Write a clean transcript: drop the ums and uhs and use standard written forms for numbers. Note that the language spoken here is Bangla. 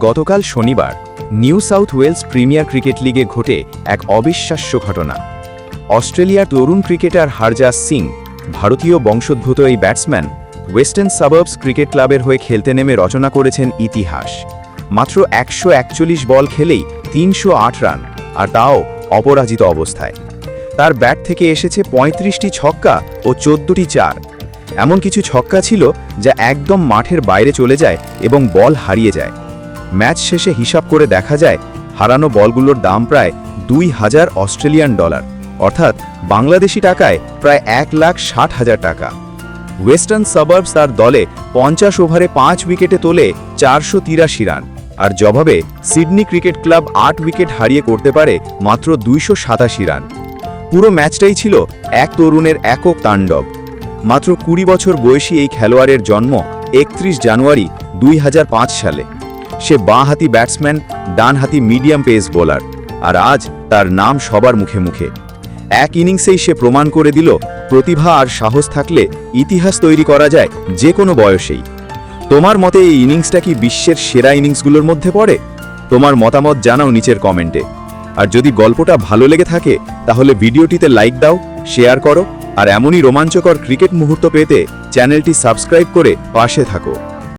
গতকাল শনিবার new south wales premier cricket লিগে ঘটে এক অবিশ্বাস্য ঘটনা। অস্ট্রেলিয়ার তরুণ ক্রিকেটার হারজাস সিং, ভারতীয় বংশোদ্ভূত এই ব্যাটসম্যান ওয়েস্টার্ন সাবার্বস ক্রিকেট ক্লাবের হয়ে খেলতে নেমে রচনা করেছেন ইতিহাস। মাত্র 141 বল খেলেই 308 রান, আর তাও অপরাজিত অবস্থায়। তার ব্যাট থেকে এসেছে 35টি ছক্কা ও 14টি চার। এমন কিছু ছক্কা ছিল যা একদম মাঠের বাইরে চলে যায় এবং বল হারিয়ে যায়। ম্যাচ শেষে হিসাব করে দেখা যায় হারানো বলগুলোর দাম প্রায় 2000 অস্ট্রেলিয়ান ডলার, অর্থাৎ বাংলাদেশি টাকায় প্রায় 1,60,000 টাকা। ওয়েস্টার্ন সাবার্বস তার দলে 50 ওভারে 5 উইকেটে তোলে 483 রান, আর জবাবে সিডনি ক্রিকেট ক্লাব 8 উইকেট হারিয়ে করতে পারে মাত্র 287 রান। পুরো ম্যাচটাই ছিল এক তরুণের একক তাণ্ডব। মাত্র 20 বছর বয়সী এই খেলোয়াড়ের জন্ম 31 জানুয়ারি 2005 সালে। সে বাঁহাতি ব্যাটসম্যান, ডানহাতি মিডিয়াম পেস বোলার, আর আজ তার নাম সবার মুখে মুখে। এক ইনিংসেই সে প্রমাণ করে দিল, প্রতিভা আর সাহস থাকলে ইতিহাস তৈরি করা যায় যে কোনো বয়সেই। তোমার মতে এই ইনিংসটা কি বিশ্বের সেরা ইনিংসগুলোর মধ্যে পড়ে? তোমার মতামত জানাও নিচের কমেন্টে। আর যদি গল্পটা ভালো লেগে থাকে তাহলে ভিডিওটিতে লাইক দাও, শেয়ার করো, আর এমনই রোমাঞ্চকর ক্রিকেট মুহূর্ত পেতে চ্যানেলটি সাবস্ক্রাইব করে পাশে থাকো।